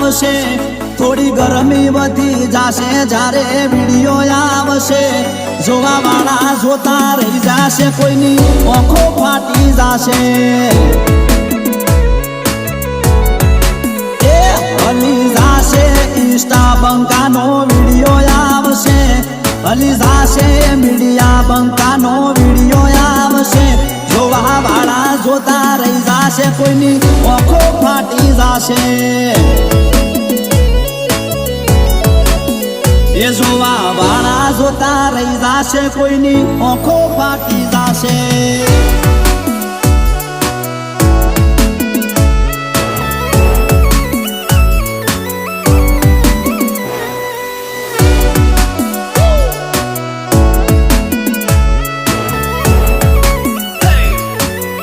આવશે થોડી ગરમી વધી જાશે જ્યારે વિડિયો આવશે જોવા વાળા જોતા રહી જાશે કોઈની આંખો ફાટી જાશે એ હલી જાશે ઇન્સ્ટા બંકાનો વિડિયો આવશે હલી જાશે મીડિયા બંકાનો વિડિયો આવશે જોવા વાળા જોતા રહી જાશે કોઈની આંખો ફાટી જાશે એ જોવા વાળા જોતા રહી જાશે કોઈની આંખો ફાટી જાશે।